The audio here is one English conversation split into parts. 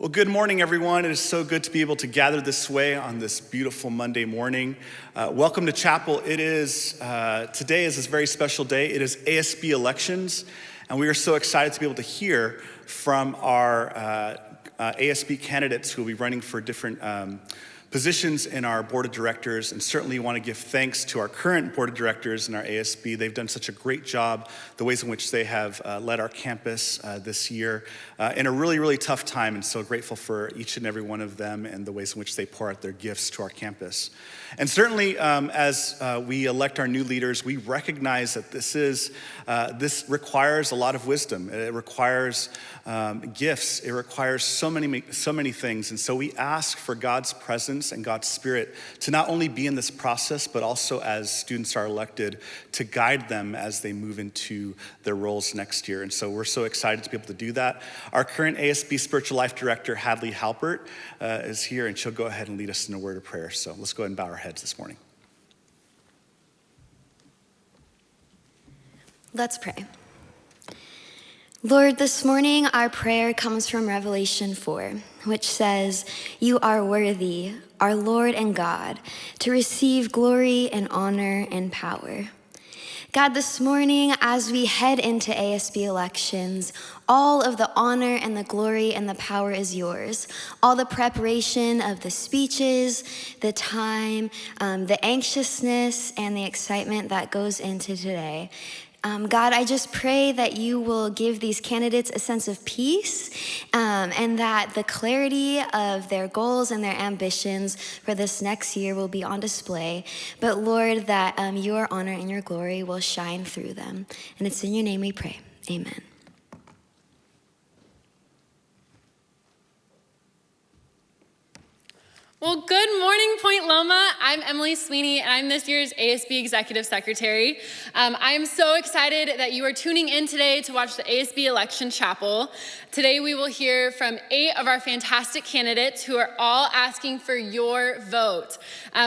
Well, good morning, everyone. It is so good to be able to gather this way on this beautiful Monday morning. Welcome to chapel. Today is this very special day. It is ASB elections, and we are so excited to be able to hear from our ASB candidates who will be running for different positions in our board of directors, and certainly want to give thanks to our current board of directors and our ASB. They've done such a great job, the ways in which they have led our campus this year in a really, really tough time, and so grateful for each and every one of them and the ways in which they pour out their gifts to our campus. And certainly as we elect our new leaders, we recognize that this requires a lot of wisdom. It requires gifts. It requires so many things. And so we ask for God's presence and God's Spirit to not only be in this process, but also as students are elected, to guide them as they move into their roles next year. And so we're so excited to be able to do that. Our current ASB Spiritual Life Director, Hadley Halpert, is here, and she'll go ahead and lead us in a word of prayer. So let's go ahead and bow our heads this morning. Let's pray. Lord, this morning our prayer comes from Revelation 4, which says, "You are worthy, our Lord and God, to receive glory and honor and power." God, this morning as we head into ASB elections, all of the honor and the glory and the power is yours. All the preparation of the speeches, the time, the anxiousness and the excitement that goes into today. God, I just pray that you will give these candidates a sense of peace and that the clarity of their goals and their ambitions for this next year will be on display. But Lord, that your honor and your glory will shine through them. And it's in your name we pray. Amen. Well, good morning, Point Loma. I'm Emily Sweeney, and I'm this year's ASB Executive Secretary. I am so excited that you are tuning in today to watch the ASB Election Chapel. Today, we will hear from 8 of our fantastic candidates who are all asking for your vote.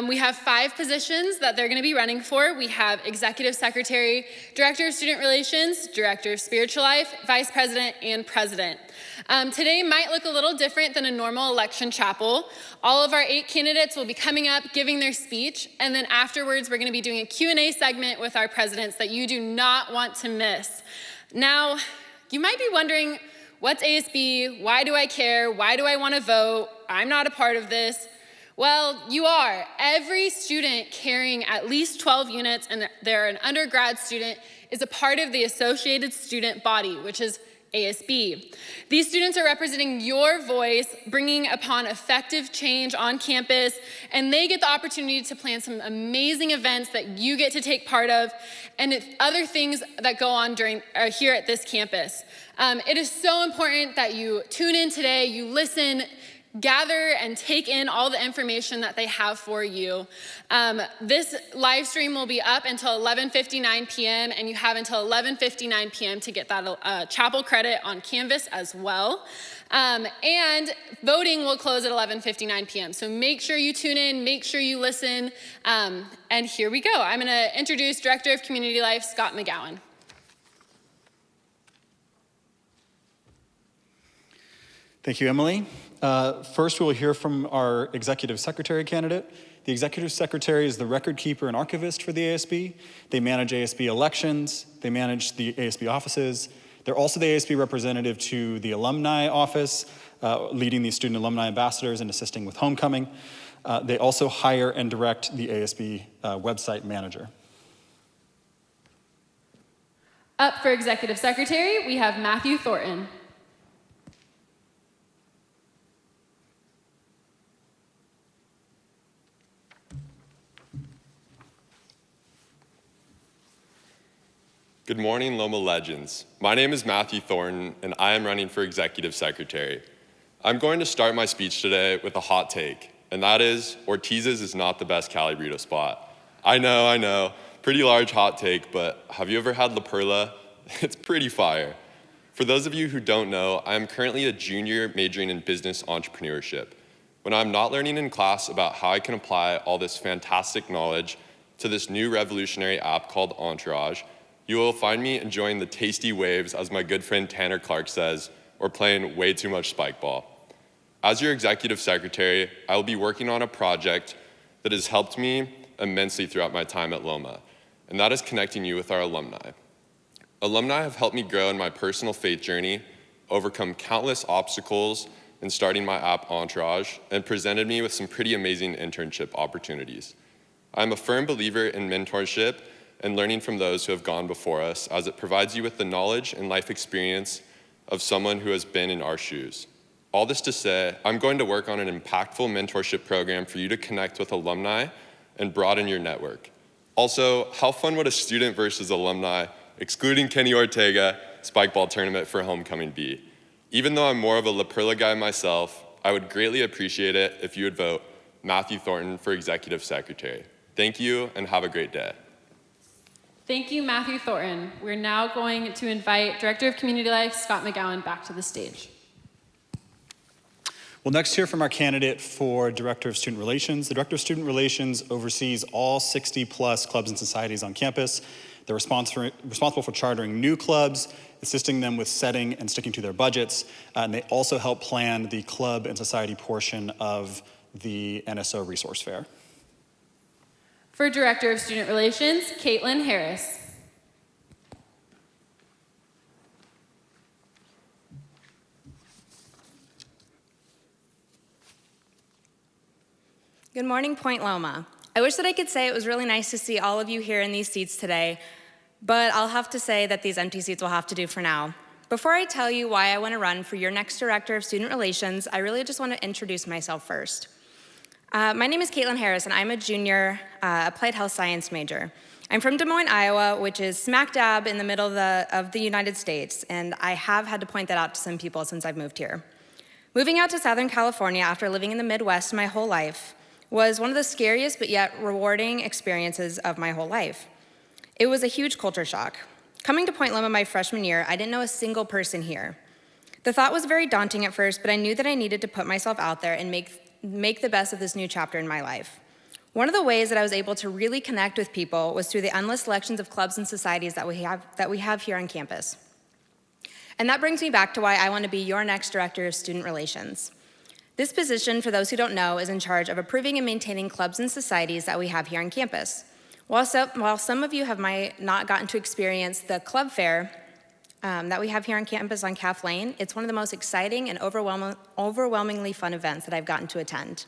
We have 5 positions that they're going to be running for. We have Executive Secretary, Director of Student Relations, Director of Spiritual Life, Vice President, and President. Today might look a little different than a normal election chapel. All of our 8 candidates will be coming up, giving their speech, and then afterwards we're going to be doing a Q&A segment with our presidents that you do not want to miss. Now, you might be wondering, what's ASB? Why do I care? Why do I want to vote? I'm not a part of this. Well, you are. Every student carrying at least 12 units and they're an undergrad student is a part of the Associated Student Body, which is ASB. These students are representing your voice, bringing upon effective change on campus, and they get the opportunity to plan some amazing events that you get to take part of, and other things that go on here at this campus. It is so important that you tune in today, you listen, gather and take in all the information that they have for you. This live stream will be up until 11:59 p.m. and you have until 11:59 p.m. to get that chapel credit on Canvas as well. And voting will close at 11:59 p.m. So make sure you tune in, make sure you listen, and here we go. I'm gonna introduce Director of Community Life, Scott McGowan. Thank you, Emily. First, we'll hear from our Executive Secretary candidate. The Executive Secretary is the record keeper and archivist for the ASB. They manage ASB elections. They manage the ASB offices. They're also the ASB representative to the alumni office, leading the student alumni ambassadors and assisting with homecoming. They also hire and direct the ASB website manager. Up for Executive Secretary, we have Matthew Thornton. Good morning, Loma Legends. My name is Matthew Thornton, and I am running for Executive Secretary. I'm going to start my speech today with a hot take, and that is, Ortiz's is not the best Cali burrito spot. I know, pretty large hot take, but have you ever had La Perla? It's pretty fire. For those of you who don't know, I am currently a junior majoring in business entrepreneurship. When I'm not learning in class about how I can apply all this fantastic knowledge to this new revolutionary app called Entourage, you will find me enjoying the tasty waves, as my good friend Tanner Clark says, or playing way too much spike ball. As your executive secretary, I will be working on a project that has helped me immensely throughout my time at Loma, and that is connecting you with our alumni. Alumni have helped me grow in my personal faith journey, overcome countless obstacles in starting my app Entourage, and presented me with some pretty amazing internship opportunities. I'm a firm believer in mentorship and learning from those who have gone before us, as it provides you with the knowledge and life experience of someone who has been in our shoes. All this to say, I'm going to work on an impactful mentorship program for you to connect with alumni and broaden your network. Also, how fun would a student versus alumni, excluding Kenny Ortega, spike ball tournament for homecoming be? Even though I'm more of a La Perla guy myself, I would greatly appreciate it if you would vote Matthew Thornton for executive secretary. Thank you and have a great day. Thank you, Matthew Thornton. We're now going to invite Director of Community Life, Scott McGowan, back to the stage. We'll next hear from our candidate for Director of Student Relations. The Director of Student Relations oversees all 60-plus clubs and societies on campus. They're responsible for chartering new clubs, assisting them with setting and sticking to their budgets, and they also help plan the club and society portion of the NSO Resource Fair. For Director of Student Relations, Caitlin Harris. Good morning, Point Loma. I wish that I could say it was really nice to see all of you here in these seats today, but I'll have to say that these empty seats will have to do for now. Before I tell you why I want to run for your next Director of Student Relations, I really just want to introduce myself first. My name is Caitlin Harris, and I'm a junior applied health science major. I'm from Des Moines, Iowa, which is smack dab in the middle of the United States, and I have had to point that out to some people since I've moved here. Moving out to Southern California after living in the Midwest my whole life was one of the scariest but yet rewarding experiences of my whole life. It was a huge culture shock. Coming to Point Loma my freshman year, I didn't know a single person here. The thought was very daunting at first, but I knew that I needed to put myself out there and make the best of this new chapter in my life. One of the ways that I was able to really connect with people was through the endless selections of clubs and societies that we have here on campus. And that brings me back to why I want to be your next Director of Student Relations. This position, for those who don't know, is in charge of approving and maintaining clubs and societies that we have here on campus. While some of you might not gotten to experience the club fair that we have here on campus on Calf Lane, it's one of the most exciting and overwhelmingly fun events that I've gotten to attend.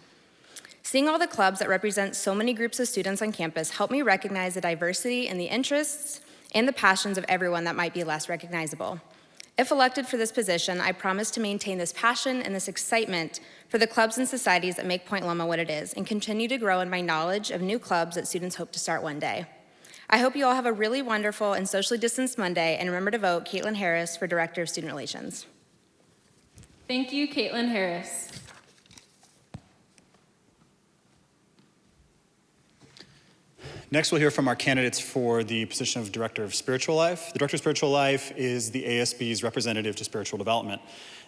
Seeing all the clubs that represent so many groups of students on campus helped me recognize the diversity and the interests and the passions of everyone that might be less recognizable. If elected for this position, I promise to maintain this passion and this excitement for the clubs and societies that make Point Loma what it is and continue to grow in my knowledge of new clubs that students hope to start one day. I hope you all have a really wonderful and socially distanced Monday, and remember to vote Caitlin Harris for Director of Student Relations. Thank you, Caitlin Harris. Next, we'll hear from our candidates for the position of Director of Spiritual Life. The Director of Spiritual Life is the ASB's representative to spiritual development.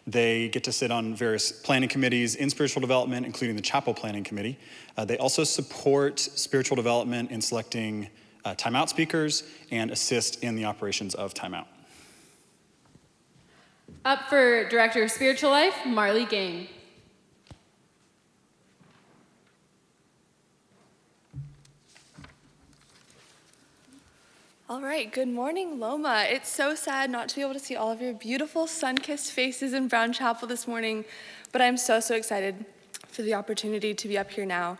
They get to sit on various planning committees in spiritual development, including the Chapel Planning Committee. They also support spiritual development in selecting timeout speakers and assist in the operations of timeout. Up for Director of Spiritual Life, Marley Gang. All right, good morning, Loma. It's so sad not to be able to see all of your beautiful sun-kissed faces in Brown Chapel this morning, but I'm so excited for the opportunity to be up here now.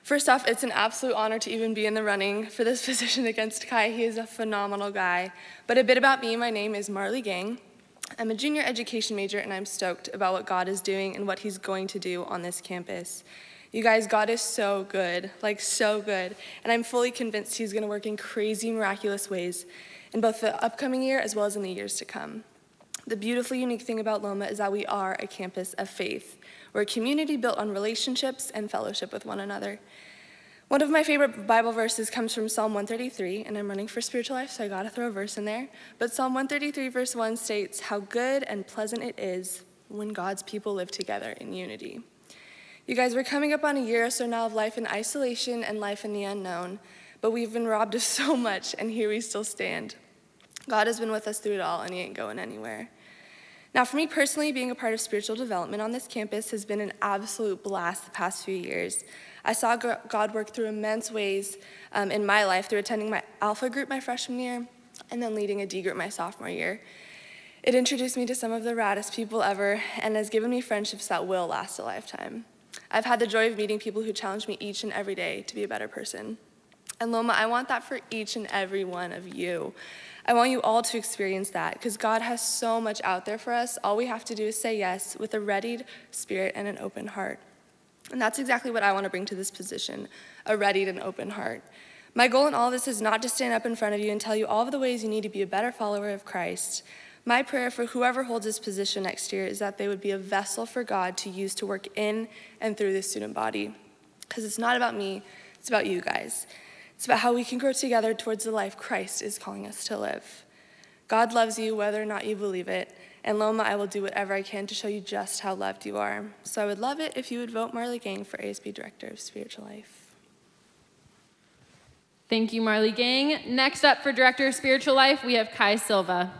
First off, it's an absolute honor to even be in the running for this position against Kai. He is a phenomenal guy. But a bit about me, my name is Marley Gang. I'm a junior education major, and I'm stoked about what God is doing and what he's going to do on this campus. You guys, God is so good, like so good. And I'm fully convinced he's gonna work in crazy, miraculous ways in both the upcoming year as well as in the years to come. The beautifully unique thing about Loma is that we are a campus of faith. We're a community built on relationships and fellowship with one another. One of my favorite Bible verses comes from Psalm 133, and I'm running for spiritual life, so I gotta throw a verse in there. But Psalm 133 verse 1 states, "How good and pleasant it is when God's people live together in unity." You guys, we're coming up on a year or so now of life in isolation and life in the unknown, but we've been robbed of so much, and here we still stand. God has been with us through it all, and he ain't going anywhere. Now, for me personally, being a part of spiritual development on this campus has been an absolute blast the past few years. I saw God work through immense ways in my life through attending my Alpha group my freshman year and then leading a D group my sophomore year. It introduced me to some of the raddest people ever and has given me friendships that will last a lifetime. I've had the joy of meeting people who challenge me each and every day to be a better person. And Loma, I want that for each and every one of you. I want you all to experience that because God has so much out there for us. All we have to do is say yes with a readied spirit and an open heart. And that's exactly what I want to bring to this position, a readied and open heart. My goal in all of this is not to stand up in front of you and tell you all of the ways you need to be a better follower of Christ. My prayer for whoever holds this position next year is that they would be a vessel for God to use to work in and through the student body. Because it's not about me, it's about you guys. It's about how we can grow together towards the life Christ is calling us to live. God loves you whether or not you believe it. And Loma, I will do whatever I can to show you just how loved you are. So I would love it if you would vote Marley Gang for ASB Director of Spiritual Life. Thank you, Marley Gang. Next up for Director of Spiritual Life, we have Kai Silva.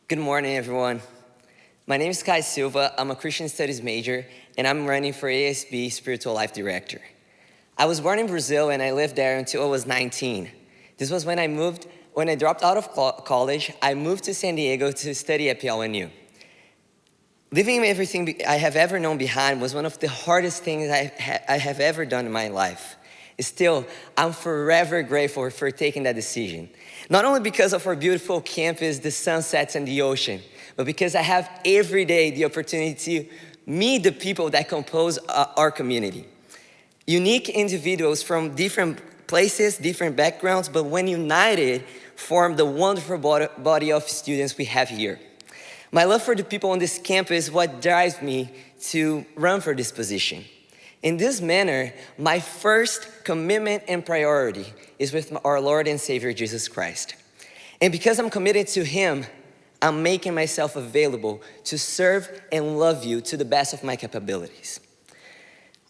Good morning, everyone. My name is Kai Silva. I'm a Christian Studies major, and I'm running for ASB Spiritual Life Director. I was born in Brazil, and I lived there until I was 19. This was when I dropped out of college, I moved to San Diego to study at PLNU. Leaving everything I have ever known behind was one of the hardest things I have ever done in my life. Still, I'm forever grateful for taking that decision. Not only because of our beautiful campus, the sunsets, and the ocean, but because I have every day the opportunity to meet the people that compose our community. Unique individuals from different places, different backgrounds, but when united, form the wonderful body of students we have here. My love for the people on this campus is what drives me to run for this position. In this manner, my first commitment and priority is with our Lord and Savior, Jesus Christ. And because I'm committed to Him, I'm making myself available to serve and love you to the best of my capabilities.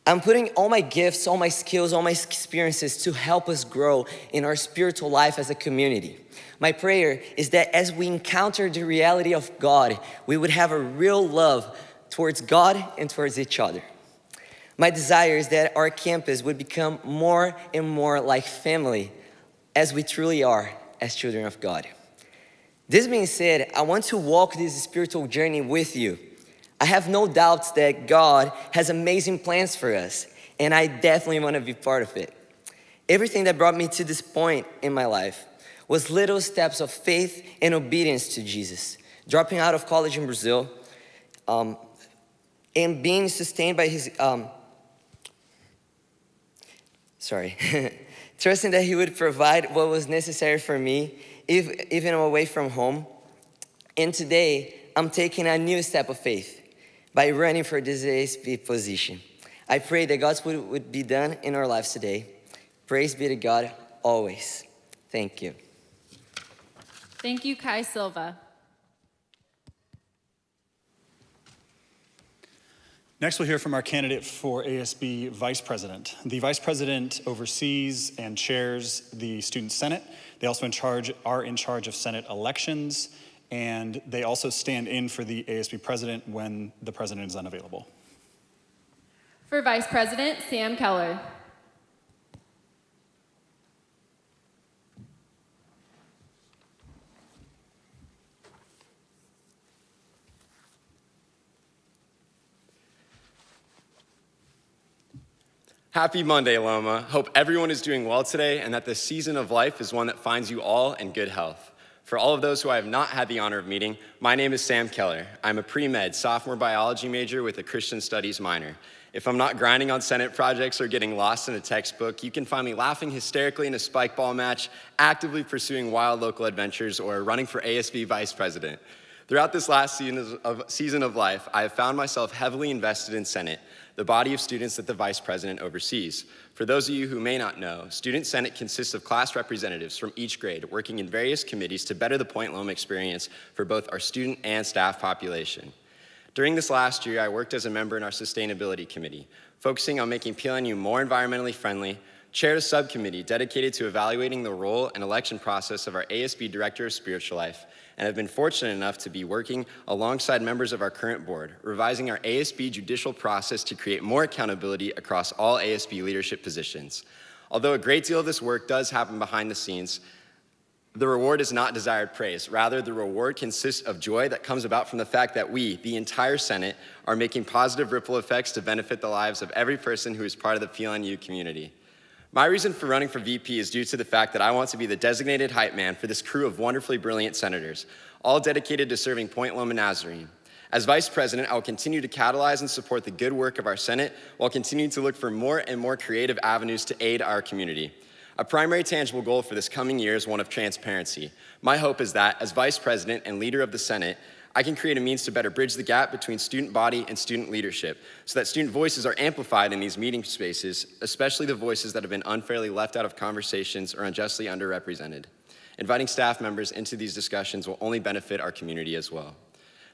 I'm putting all my gifts, all my skills, all my experiences to help us grow in our spiritual life as a community. My prayer is that as we encounter the reality of God, we would have a real love towards God and towards each other. My desire is that our campus would become more and more like family as we truly are as children of God. This being said, I want to walk this spiritual journey with you. I have no doubts that God has amazing plans for us, and I definitely want to be part of it. Everything that brought me to this point in my life was little steps of faith and obedience to Jesus. Dropping out of college in Brazil, and being sustained by His, trusting that He would provide what was necessary for me, even away from home. And today, I'm taking a new step of faith by running for this ASB position. I pray that God's will would be done in our lives today. Praise be to God always. Thank you. Thank you, Kai Silva. Next, we'll hear from our candidate for ASB Vice President. The Vice President oversees and chairs the Student Senate. They also are in charge of Senate elections, and they also stand in for the ASB President when the President is unavailable. For Vice President, Sam Keller. Happy Monday, Loma. Hope everyone is doing well today and that this season of life is one that finds you all in good health. For all of those who I have not had the honor of meeting, my name is Sam Keller. I'm a pre-med sophomore biology major with a Christian studies minor. If I'm not grinding on Senate projects or getting lost in a textbook, you can find me laughing hysterically in a spike ball match, actively pursuing wild local adventures, or running for ASB Vice President. Throughout this last season of life, I have found myself heavily invested in Senate, the body of students that the Vice President oversees. For those of you who may not know, Student Senate consists of class representatives from each grade working in various committees to better the Point Loma experience for both our student and staff population. During this last year, I worked as a member in our sustainability committee, focusing on making PLNU more environmentally friendly, chaired a subcommittee dedicated to evaluating the role and election process of our ASB Director of Spiritual Life, and have been fortunate enough to be working alongside members of our current board, revising our ASB judicial process to create more accountability across all ASB leadership positions. Although a great deal of this work does happen behind the scenes, the reward is not desired praise. Rather, the reward consists of joy that comes about from the fact that we, the entire Senate, are making positive ripple effects to benefit the lives of every person who is part of the PLNU community. My reason for running for VP is due to the fact that I want to be the designated hype man for this crew of wonderfully brilliant senators, all dedicated to serving Point Loma Nazarene. As Vice President, I will continue to catalyze and support the good work of our Senate while continuing to look for more and more creative avenues to aid our community. A primary tangible goal for this coming year is one of transparency. My hope is that, as Vice President and leader of the Senate, I can create a means to better bridge the gap between student body and student leadership so that student voices are amplified in these meeting spaces, especially the voices that have been unfairly left out of conversations or unjustly underrepresented. Inviting staff members into these discussions will only benefit our community as well.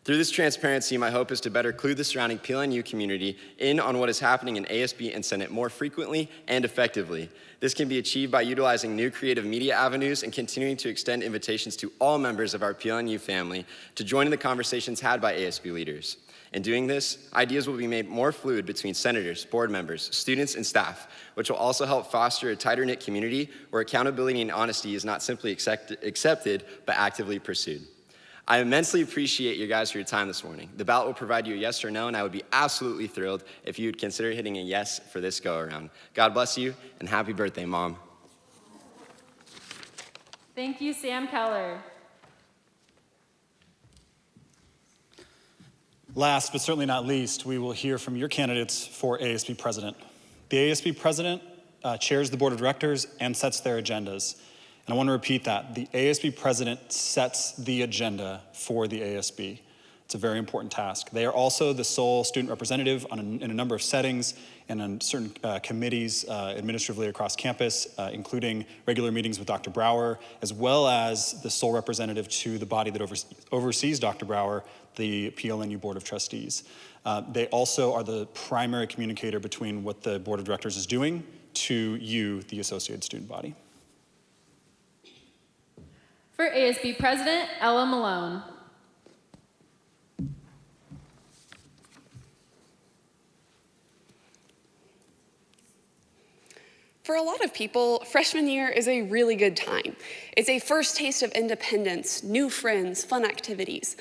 Through this transparency, my hope is to better clue the surrounding PLNU community in on what is happening in ASB and Senate more frequently and effectively. This can be achieved by utilizing new creative media avenues and continuing to extend invitations to all members of our PLNU family to join in the conversations had by ASB leaders. In doing this, ideas will be made more fluid between senators, board members, students, and staff, which will also help foster a tighter-knit community where accountability and honesty is not simply accepted, but actively pursued. I immensely appreciate you guys for your time this morning. The ballot will provide you a yes or no, and I would be absolutely thrilled if you would consider hitting a yes for this go-around. God bless you, and happy birthday, Mom. Thank you, Sam Keller. Last, but certainly not least, we will hear from your candidates for ASB President. The ASB President chairs the Board of Directors and sets their agendas. And I want to repeat that. The ASB President sets the agenda for the ASB. It's a very important task. They are also the sole student representative in a number of settings and on certain committees administratively across campus, including regular meetings with Dr. Brower, as well as the sole representative to the body that oversees Dr. Brower, the PLNU Board of Trustees. They also are the primary communicator between what the Board of Directors is doing to you, the associated student body. For ASB President, Ella Malone. For a lot of people, freshman year is a really good time. It's a first taste of independence, new friends, fun activities.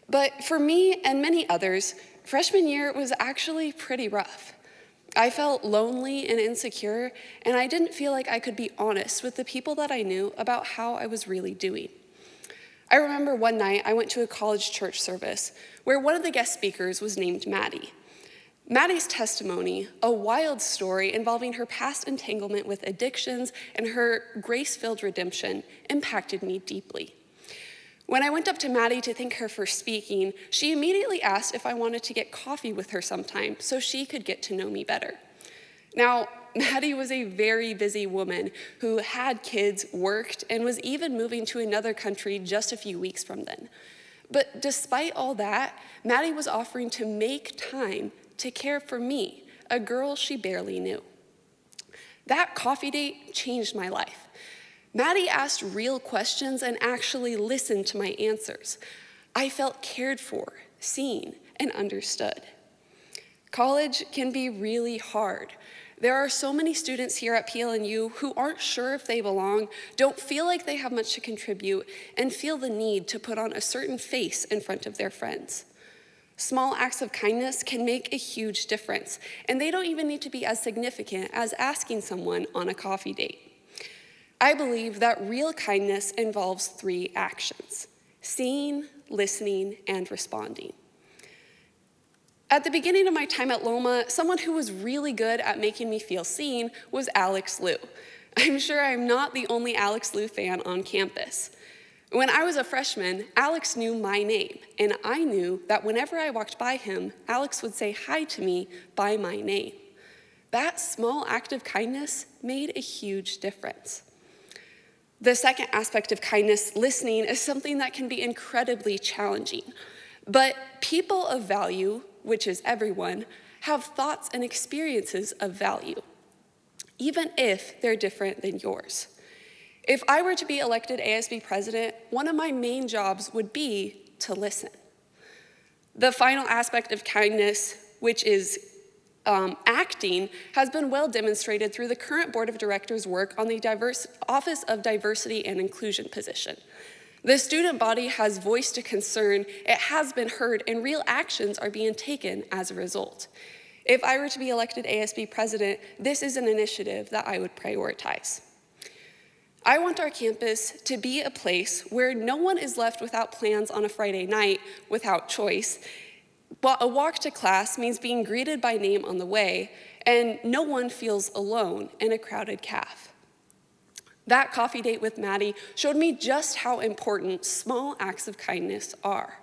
But for me and many others, freshman year was actually pretty rough. I felt lonely and insecure, and I didn't feel like I could be honest with the people that I knew about how I was really doing. I remember one night I went to a college church service where one of the guest speakers was named Maddie. Maddie's testimony, a wild story involving her past entanglement with addictions and her grace-filled redemption, impacted me deeply. When I went up to Maddie to thank her for speaking, she immediately asked if I wanted to get coffee with her sometime so she could get to know me better. Now, Maddie was a very busy woman who had kids, worked, and was even moving to another country just a few weeks from then. But despite all that, Maddie was offering to make time to care for me, a girl she barely knew. That coffee date changed my life. Maddie asked real questions and actually listened to my answers. I felt cared for, seen, and understood. College can be really hard. There are so many students here at PLNU who aren't sure if they belong, don't feel like they have much to contribute, and feel the need to put on a certain face in front of their friends. Small acts of kindness can make a huge difference, and they don't even need to be as significant as asking someone on a coffee date. I believe that real kindness involves 3 actions: seeing, listening, and responding. At the beginning of my time at Loma, someone who was really good at making me feel seen was Alex Liu. I'm sure I'm not the only Alex Liu fan on campus. When I was a freshman, Alex knew my name, and I knew that whenever I walked by him, Alex would say hi to me by my name. That small act of kindness made a huge difference. The second aspect of kindness, listening, is something that can be incredibly challenging. But people of value, which is everyone, have thoughts and experiences of value, even if they're different than yours. If I were to be elected ASB president, one of my main jobs would be to listen. The final aspect of kindness, which is acting, has been well demonstrated through the current board of directors' work on the Office of Diversity and Inclusion position. The student body has voiced a concern, it has been heard, and real actions are being taken as a result. If I were to be elected ASB president, this is an initiative that I would prioritize. I want our campus to be a place where no one is left without plans on a Friday night without choice. While a walk to class means being greeted by name on the way, and no one feels alone in a crowded caf. That coffee date with Maddie showed me just how important small acts of kindness are.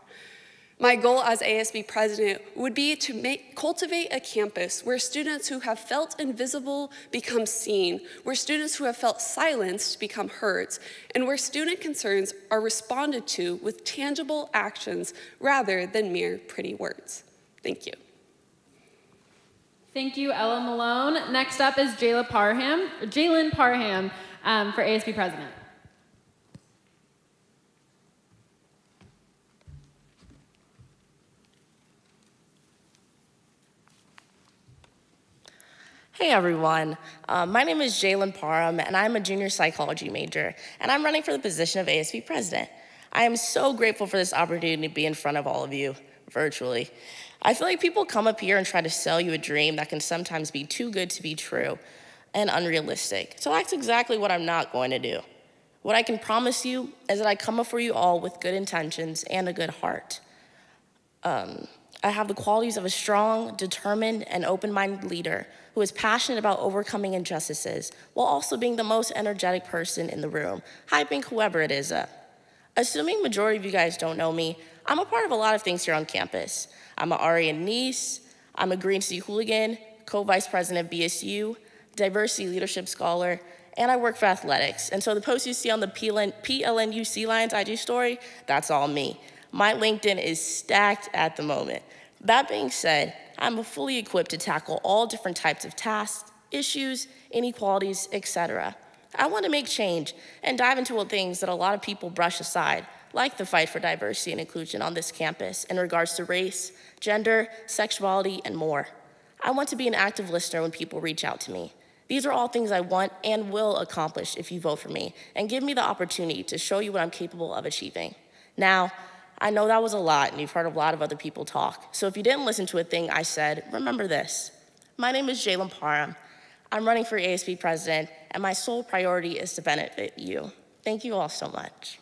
My goal as ASB president would be to cultivate a campus where students who have felt invisible become seen, where students who have felt silenced become heard, and where student concerns are responded to with tangible actions rather than mere pretty words. Thank you. Thank you, Ella Malone. Next up is Jalen Parham for ASB president. Hey everyone, my name is Jalen Parham and I'm a junior psychology major and I'm running for the position of ASB president. I am so grateful for this opportunity to be in front of all of you virtually. I feel like people come up here and try to sell you a dream that can sometimes be too good to be true and unrealistic. So that's exactly what I'm not going to do. What I can promise you is that I come up for you all with good intentions and a good heart. I have the qualities of a strong, determined, and open-minded leader who is passionate about overcoming injustices while also being the most energetic person in the room, hyping whoever it is up. Assuming majority of you guys don't know me, I'm a part of a lot of things here on campus. I'm an RA in Nice, I'm a Green City Hooligan, co-vice president of BSU, diversity leadership scholar, and I work for athletics. And so the post you see on the PLNU Sea Lions IG story, that's all me. My LinkedIn is stacked at the moment. That being said, I'm fully equipped to tackle all different types of tasks, issues, inequalities, etc. I want to make change and dive into things that a lot of people brush aside, like the fight for diversity and inclusion on this campus in regards to race, gender, sexuality, and more. I want to be an active listener when people reach out to me. These are all things I want and will accomplish if you vote for me and give me the opportunity to show you what I'm capable of achieving. Now, I know that was a lot and you've heard a lot of other people talk. So if you didn't listen to a thing I said, remember this. My name is Jalen Parham. I'm running for ASB president and my sole priority is to benefit you. Thank you all so much.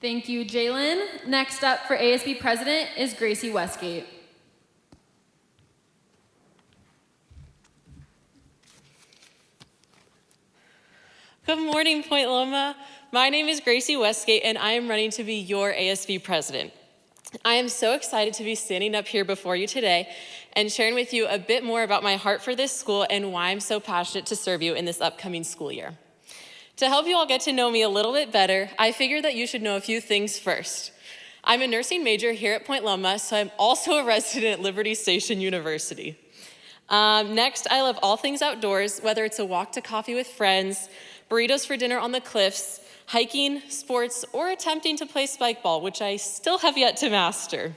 Thank you, Jalen. Next up for ASB president is Gracie Westgate. Good morning, Point Loma. My name is Gracie Westgate, and I am running to be your ASB president. I am so excited to be standing up here before you today and sharing with you a bit more about my heart for this school and why I'm so passionate to serve you in this upcoming school year. To help you all get to know me a little bit better, I figured that you should know a few things first. I'm a nursing major here at Point Loma, so I'm also a resident at Liberty Station University. Next, I love all things outdoors, whether it's a walk to coffee with friends, burritos for dinner on the cliffs, hiking, sports, or attempting to play spike ball, which I still have yet to master.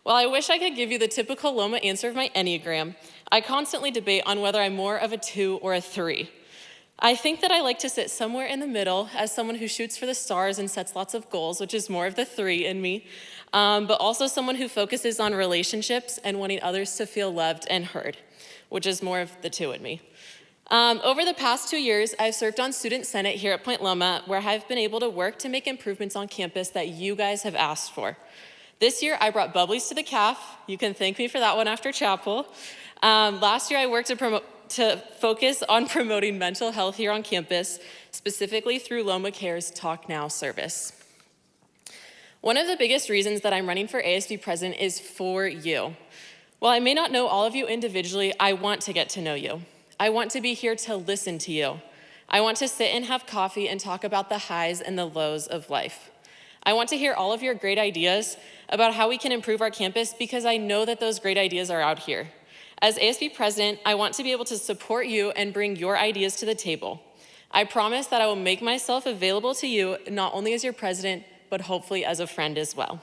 While I wish I could give you the typical Loma answer of my Enneagram, I constantly debate on whether I'm more of a 2 or a 3. I think that I like to sit somewhere in the middle as someone who shoots for the stars and sets lots of goals, which is more of the 3 in me, but also someone who focuses on relationships and wanting others to feel loved and heard, which is more of the 2 in me. Over the past 2 years, I've served on Student Senate here at Point Loma, where I've been able to work to make improvements on campus that you guys have asked for. This year, I brought Bubblies to the CAF. You can thank me for that one after chapel. Last year, I worked to focus on promoting mental health here on campus, specifically through Loma Care's Talk Now service. One of the biggest reasons that I'm running for ASB president is for you. While I may not know all of you individually, I want to get to know you. I want to be here to listen to you. I want to sit and have coffee and talk about the highs and the lows of life. I want to hear all of your great ideas about how we can improve our campus because I know that those great ideas are out here. As ASB president, I want to be able to support you and bring your ideas to the table. I promise that I will make myself available to you, not only as your president, but hopefully as a friend as well.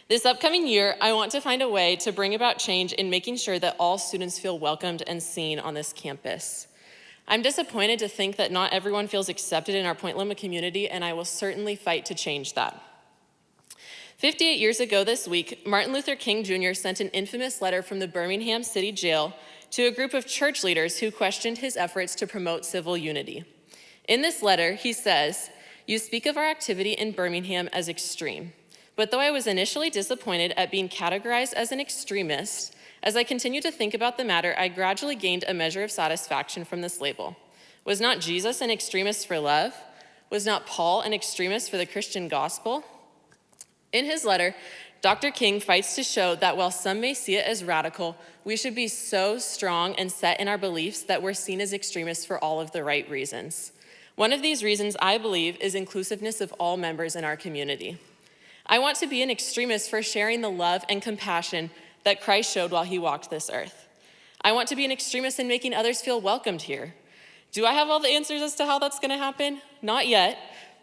This upcoming year, I want to find a way to bring about change in making sure that all students feel welcomed and seen on this campus. I'm disappointed to think that not everyone feels accepted in our Point Loma community, and I will certainly fight to change that. 58 years ago this week, Martin Luther King Jr. sent an infamous letter from the Birmingham City Jail to a group of church leaders who questioned his efforts to promote civil unity. In this letter, he says, "You speak of our activity in Birmingham as extreme. But though I was initially disappointed at being categorized as an extremist, as I continued to think about the matter, I gradually gained a measure of satisfaction from this label. Was not Jesus an extremist for love? Was not Paul an extremist for the Christian gospel?" In his letter, Dr. King fights to show that while some may see it as radical, we should be so strong and set in our beliefs that we're seen as extremists for all of the right reasons. One of these reasons, I believe, is inclusiveness of all members in our community. I want to be an extremist for sharing the love and compassion that Christ showed while he walked this earth. I want to be an extremist in making others feel welcomed here. Do I have all the answers as to how that's going to happen? Not yet,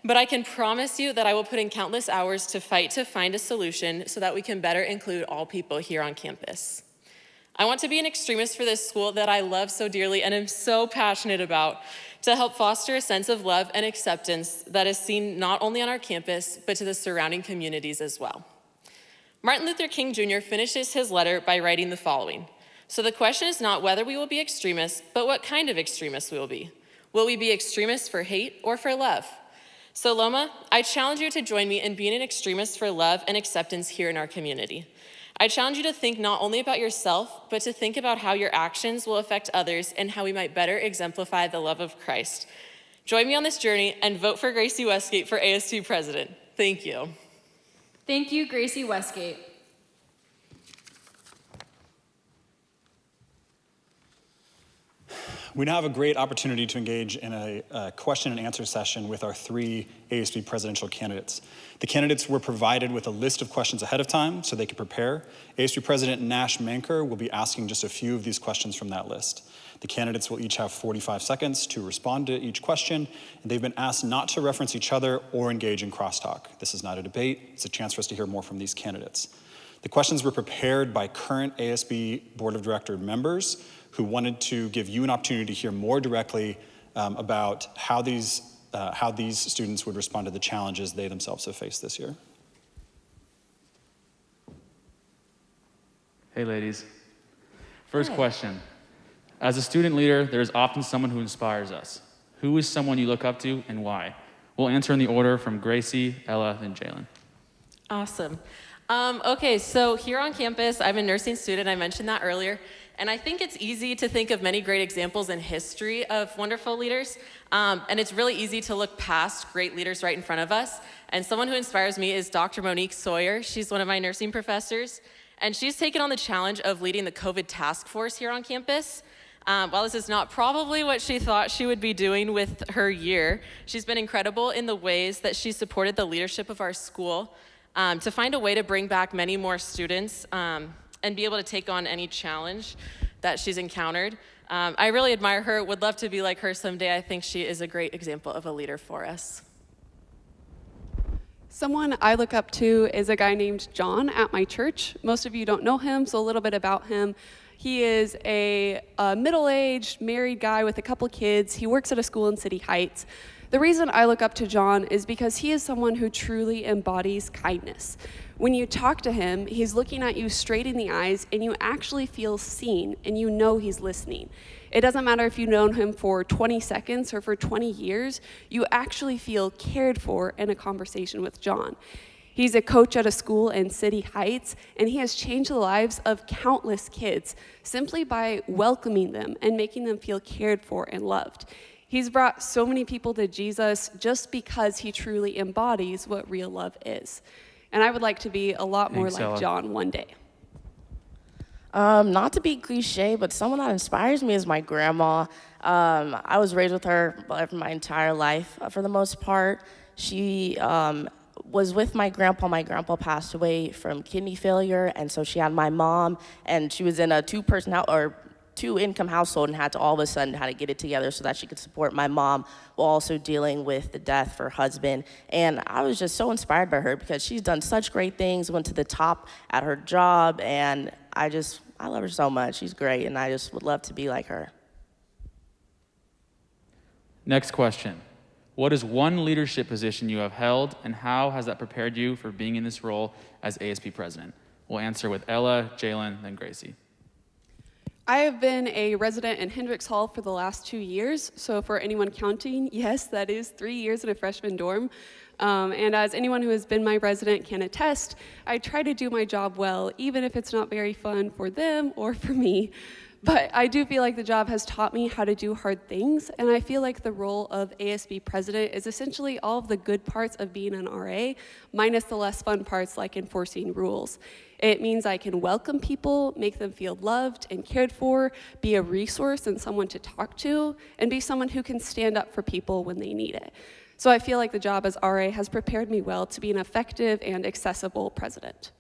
but I can promise you that I will put in countless hours to fight to find a solution so that we can better include all people here on campus. I want to be an extremist for this school that I love so dearly and am so passionate about, to help foster a sense of love and acceptance that is seen not only on our campus, but to the surrounding communities as well. Martin Luther King Jr. finishes his letter by writing the following. So the question is not whether we will be extremists, but what kind of extremists we will be. Will we be extremists for hate or for love? So Loma, I challenge you to join me in being an extremist for love and acceptance here in our community. I challenge you to think not only about yourself, but to think about how your actions will affect others and how we might better exemplify the love of Christ. Join me on this journey and vote for Gracie Westgate for ASB president. Thank you. Thank you, Gracie Westgate. We now have a great opportunity to engage in a question and answer session with our 3 ASB presidential candidates. The candidates were provided with a list of questions ahead of time so they could prepare. ASB President Nash Manker will be asking just a few of these questions from that list. The candidates will each have 45 seconds to respond to each question, and they've been asked not to reference each other or engage in crosstalk. This is not a debate, it's a chance for us to hear more from these candidates. The questions were prepared by current ASB Board of Director members who wanted to give you an opportunity to hear more directly about how these students would respond to the challenges they themselves have faced this year. Hey ladies. First question. As a student leader, there is often someone who inspires us. Who is someone you look up to and why? We'll answer in the order from Gracie, Ella, and Jalen. Awesome. Okay, so here on campus, I'm a nursing student. I mentioned that earlier. And I think it's easy to think of many great examples in history of wonderful leaders. And it's really easy to look past great leaders right in front of us. And someone who inspires me is Dr. Monique Sawyer. She's one of my nursing professors. And she's taken on the challenge of leading the COVID task force here on campus. While this is not probably what she thought she would be doing with her year, she's been incredible in the ways that she supported the leadership of our school to find a way to bring back many more students and be able to take on any challenge that she's encountered. I really admire her, would love to be like her someday. I think she is a great example of a leader for us. Someone I look up to is a guy named John at my church. Most of you don't know him, so a little bit about him. He is a middle-aged, married guy with a couple kids. He works at a school in City Heights. The reason I look up to John is because he is someone who truly embodies kindness. When you talk to him, he's looking at you straight in the eyes and you actually feel seen and you know he's listening. It doesn't matter if you've known him for 20 seconds or for 20 years, you actually feel cared for in a conversation with John. He's a coach at a school in City Heights, and he has changed the lives of countless kids simply by welcoming them and making them feel cared for and loved. He's brought so many people to Jesus just because he truly embodies what real love is. And I would like to be a lot more like John one day. Not to be cliche, but someone that inspires me is my grandma. I was raised with her for my entire life, for the most part. She was with my grandpa. My grandpa passed away from kidney failure, and so she had my mom, and she was in a two-income household and had to all of a sudden had to get it together so that she could support my mom while also dealing with the death of her husband. And I was just so inspired by her because she's done such great things, went to the top at her job, and I love her so much. She's great, and I just would love to be like her. Next question. What is one leadership position you have held, and how has that prepared you for being in this role as ASB president? We'll answer with Ella, Jalen, then Gracie. I have been a resident in Hendricks Hall for the last 2 years. So for anyone counting, yes, that is 3 years in a freshman dorm. And as anyone who has been my resident can attest, I try to do my job well, even if it's not very fun for them or for me. But I do feel like the job has taught me how to do hard things, and I feel like the role of ASB president is essentially all of the good parts of being an RA, minus the less fun parts like enforcing rules. It means I can welcome people, make them feel loved and cared for, be a resource and someone to talk to, and be someone who can stand up for people when they need it. So I feel like the job as RA has prepared me well to be an effective and accessible president.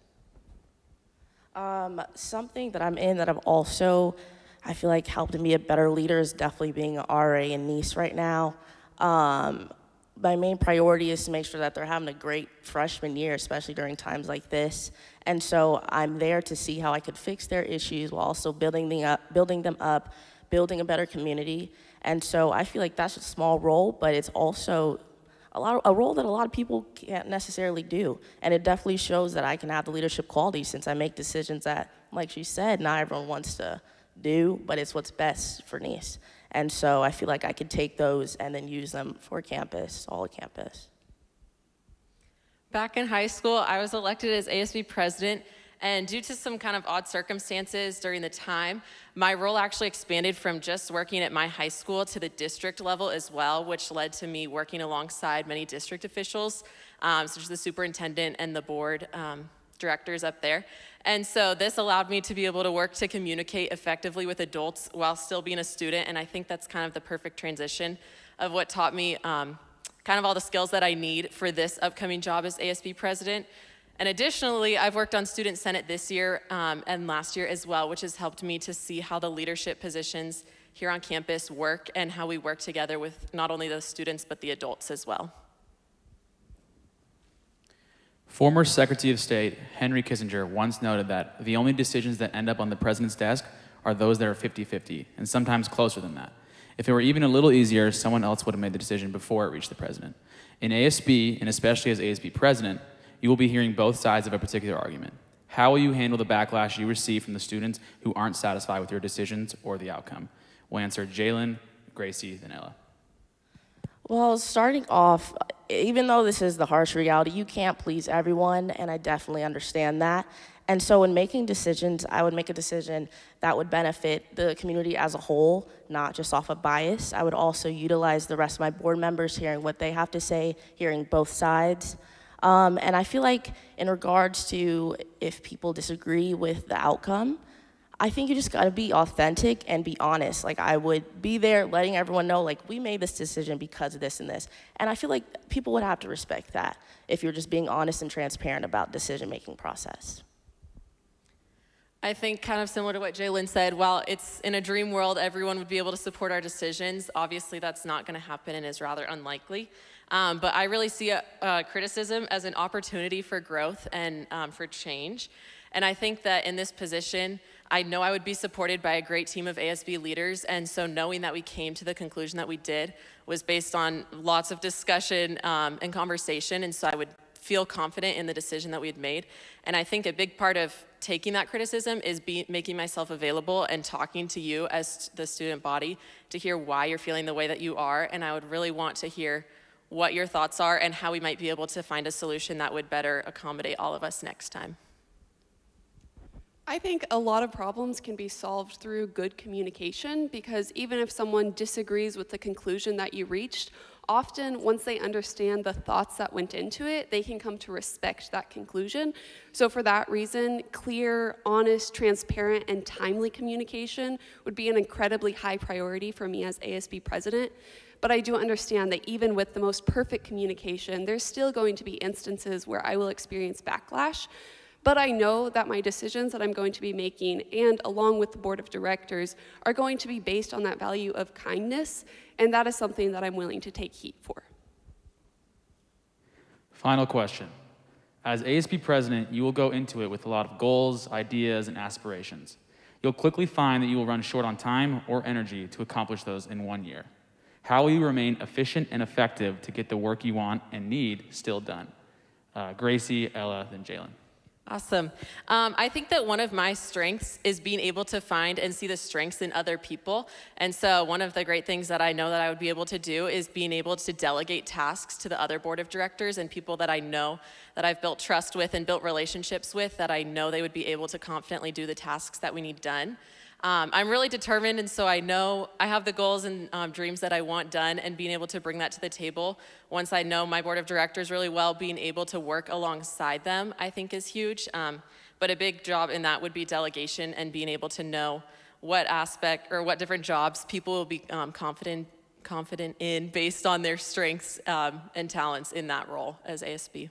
Something that I'm in that I feel like helped me be a better leader is definitely being an RA in Nice right now. My main priority is to make sure that they're having a great freshman year, especially during times like this. And so I'm there to see how I could fix their issues while also building them up, building a better community. And so I feel like that's a small role, but it's also a role that a lot of people can't necessarily do. And it definitely shows that I can have the leadership qualities since I make decisions that, like she said, not everyone wants to do, but it's what's best for Nice. And so I feel like I could take those and then use them for campus, all campus. Back in high school, I was elected as ASB president, and due to some kind of odd circumstances during the time, my role actually expanded from just working at my high school to the district level as well, which led to me working alongside many district officials, such as the superintendent and the board directors up there. And so this allowed me to be able to work to communicate effectively with adults while still being a student, and I think that's kind of the perfect transition of what taught me kind of all the skills that I need for this upcoming job as ASB president. And additionally, I've worked on Student Senate this year and last year as well, which has helped me to see how the leadership positions here on campus work and how we work together with not only the students, but the adults as well. Former Secretary of State Henry Kissinger once noted that the only decisions that end up on the president's desk are those that are 50-50, and sometimes closer than that. If it were even a little easier, someone else would have made the decision before it reached the president. In ASB, and especially as ASB president, you will be hearing both sides of a particular argument. How will you handle the backlash you receive from the students who aren't satisfied with your decisions or the outcome? We'll answer Jalen, Gracie, then Ella. Well, starting off, even though this is the harsh reality, you can't please everyone, and I definitely understand that. And so in making decisions, I would make a decision that would benefit the community as a whole, not just off of bias. I would also utilize the rest of my board members, hearing what they have to say, hearing both sides. And I feel like in regards to if people disagree with the outcome, I think you just gotta be authentic and be honest. Like, I would be there letting everyone know, like, we made this decision because of this and this. And I feel like people would have to respect that if you're just being honest and transparent about decision-making process. I think kind of similar to what Jalen said, while it's in a dream world, everyone would be able to support our decisions. Obviously, that's not gonna happen and is rather unlikely. But I really see criticism as an opportunity for growth and for change. And I think that in this position, I know I would be supported by a great team of ASB leaders, and so knowing that we came to the conclusion that we did was based on lots of discussion and conversation, and so I would feel confident in the decision that we had made. And I think a big part of taking that criticism is making myself available and talking to you as the student body to hear why you're feeling the way that you are, and I would really want to hear what your thoughts are and how we might be able to find a solution that would better accommodate all of us next time. I think a lot of problems can be solved through good communication, because even if someone disagrees with the conclusion that you reached, often once they understand the thoughts that went into it, they can come to respect that conclusion. So for that reason, clear, honest, transparent, and timely communication would be an incredibly high priority for me as ASB president. But I do understand that even with the most perfect communication, there's still going to be instances where I will experience backlash. But I know that my decisions that I'm going to be making, and along with the board of directors, are going to be based on that value of kindness, and that is something that I'm willing to take heat for. Final question. As ASB president, you will go into it with a lot of goals, ideas, and aspirations. You'll quickly find that you will run short on time or energy to accomplish those in 1 year. How will you remain efficient and effective to get the work you want and need still done? Gracie, Ella, then Jalen. Awesome. I think that one of my strengths is being able to find and see the strengths in other people. And so one of the great things that I know that I would be able to do is being able to delegate tasks to the other board of directors and people that I know that I've built trust with and built relationships with, that I know they would be able to confidently do the tasks that we need done. I'm really determined, and so I know I have the goals and dreams that I want done, and being able to bring that to the table. Once I know my board of directors really well, being able to work alongside them, I think is huge. But a big job in that would be delegation, and being able to know what aspect or what different jobs people will be confident in based on their strengths and talents in that role as ASB.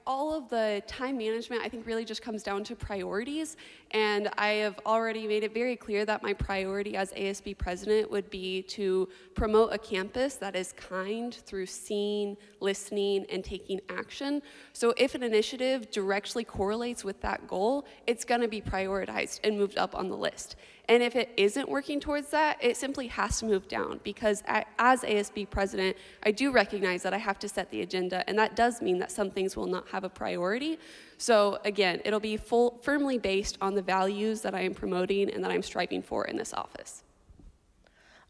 All of the time management, I think, really just comes down to priorities, and I have already made it very clear that my priority as ASB president would be to promote a campus that is kind through seeing, listening, and taking action. So if an initiative directly correlates with that goal, it's going to be prioritized and moved up on the list. And if it isn't working towards that, it simply has to move down, because as ASB president, I do recognize that I have to set the agenda, and that does mean that some things will not have a priority. So again, it'll be firmly based on the values that I am promoting and that I'm striving for in this office.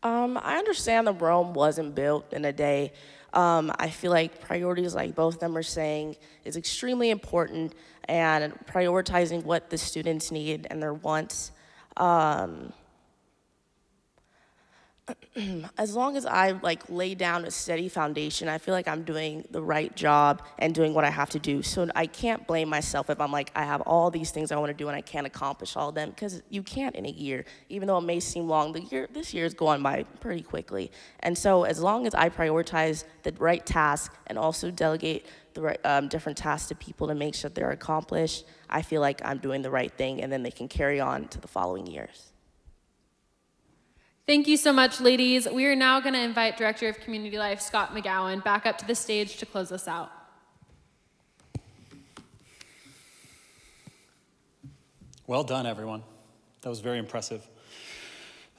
I understand the Rome wasn't built in a day. I feel like priorities, like both of them are saying, is extremely important, and prioritizing what the students need and their wants. As long as I lay down a steady foundation, I feel like I'm doing the right job and doing what I have to do. So I can't blame myself if I'm like, I have all these things I want to do and I can't accomplish all of them, because you can't in a year. Even though it may seem long, this year is going by pretty quickly. And so as long as I prioritize the right task and also delegate the right, different tasks to people to make sure they're accomplished, I feel like I'm doing the right thing, and then they can carry on to the following years. Thank you so much, ladies. We are now going to invite Director of Community Life, Scott McGowan, back up to the stage to close us out. Well done, everyone. That was very impressive.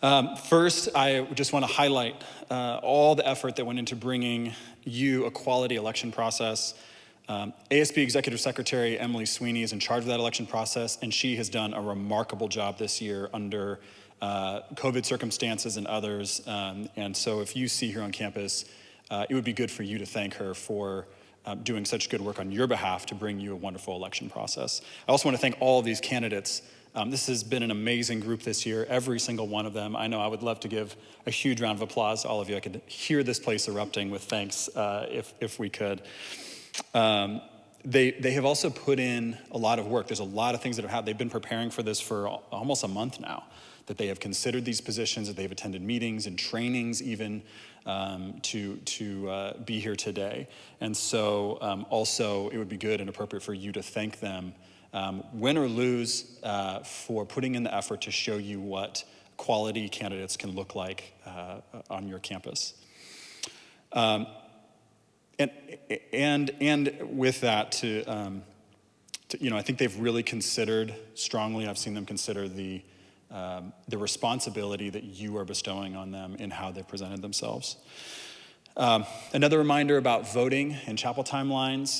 First, I just want to highlight all the effort that went into bringing you a quality election process. ASB Executive Secretary Emily Sweeney is in charge of that election process, and she has done a remarkable job this year under COVID circumstances and others. And so if you see her on campus, it would be good for you to thank her for doing such good work on your behalf to bring you a wonderful election process. I also want to thank all of these candidates. This has been an amazing group this year, every single one of them. I know I would love to give a huge round of applause to all of you. I could hear this place erupting with thanks if we could. They have also put in a lot of work. There's a lot of things that have happened. They've been preparing for this for almost a month now, that they have considered these positions, that they've attended meetings and trainings even to be here today. And so also it would be good and appropriate for you to thank them, win or lose, for putting in the effort to show you what quality candidates can look like on your campus. And with that, I think they've really considered strongly, I've seen them consider the responsibility that you are bestowing on them in how they presented themselves. Another reminder about voting and chapel timelines.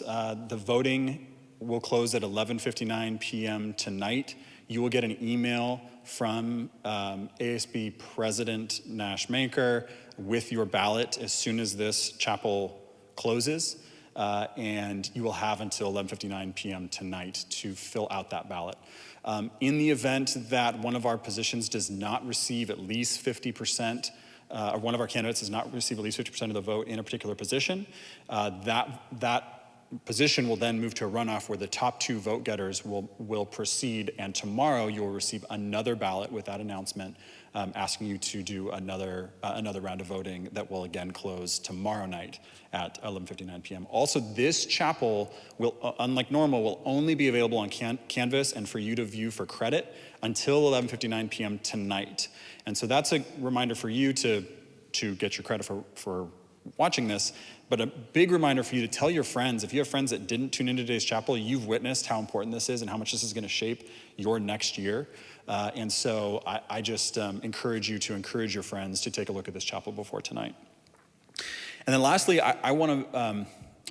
The voting will close at 11:59 p.m. tonight. You will get an email from ASB President Nash Manker with your ballot as soon as this chapel closes. and you will have until 11:59 p.m. tonight to fill out that ballot. In the event that one of our positions does not receive at least 50%, or one of our candidates does not receive at least 50% of the vote in a particular position, that position will then move to a runoff where the top 2 vote getters will proceed, and tomorrow you will receive another ballot with that announcement asking you to do another round of voting that will again close tomorrow night at 11:59 p.m. Also, this chapel will, unlike normal, will only be available on Canvas and for you to view for credit until 11:59 p.m. tonight. And so that's a reminder for you to get your credit for watching this, but a big reminder for you to tell your friends. If you have friends that didn't tune into today's chapel, you've witnessed how important this is and how much this is going to shape your next year. And so I just encourage you to encourage your friends to take a look at this chapel before tonight. And then lastly, I want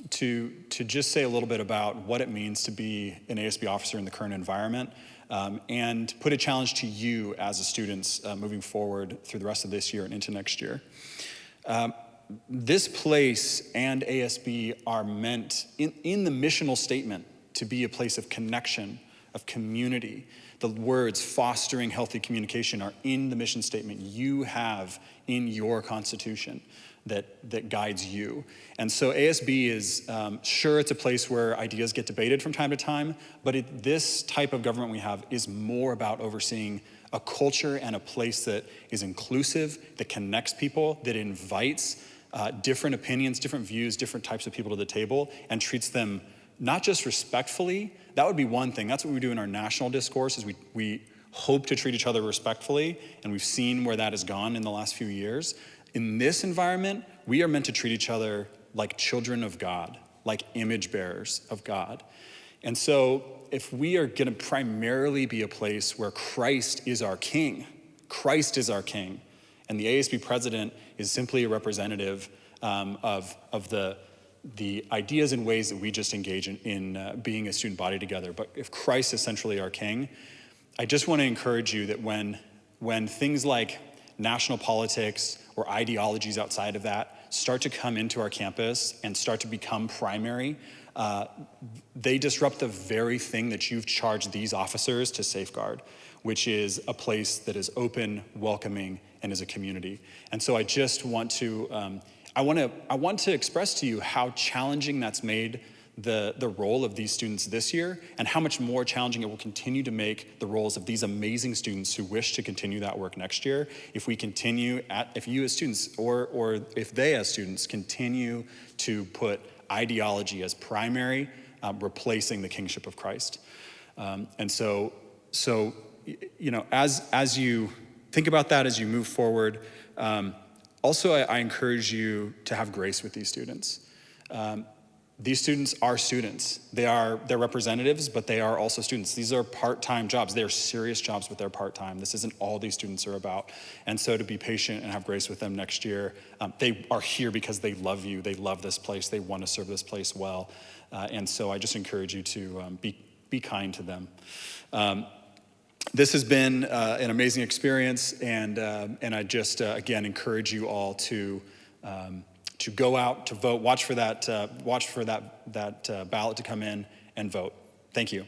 to just say a little bit about what it means to be an ASB officer in the current environment, and put a challenge to you as a students moving forward through the rest of this year and into next year. This place and ASB are meant in the missional statement to be a place of connection, of community. The words fostering healthy communication are in the mission statement you have in your constitution that guides you. And so ASB is, sure, it's a place where ideas get debated from time to time, but this type of government we have is more about overseeing a culture and a place that is inclusive, that connects people, that invites different opinions, different views, different types of people to the table, and treats them not just respectfully. That would be one thing. That's what we do in our national discourse, is we hope to treat each other respectfully, and we've seen where that has gone in the last few years. In this environment, we are meant to treat each other like children of God, like image bearers of God. And so if we are going to primarily be a place where Christ is our king, and the ASB president is simply a representative of the ideas and ways that we just engage in being a student body together. But if Christ is centrally our king, I just want to encourage you that when things like national politics or ideologies outside of that start to come into our campus and start to become primary, they disrupt the very thing that you've charged these officers to safeguard, which is a place that is open, welcoming, and is a community. And so I just want to, I want to express to you how challenging that's made the role of these students this year, and how much more challenging it will continue to make the roles of these amazing students who wish to continue that work next year if we continue if you as students or if they as students continue to put ideology as primary, replacing the kingship of Christ. And so you know, as you think about that, as you move forward, also I encourage you to have grace with these students. These students are students. They're representatives, but they are also students. These are part-time jobs. They're serious jobs, but they're part-time. This isn't all these students are about. And so to be patient and have grace with them next year, they are here because they love you. They love this place. They want to serve this place well. And so I just encourage you to be kind to them. This has been an amazing experience, and I just, again, encourage you all to go out to vote. Watch for that ballot to come in and vote. Thank you.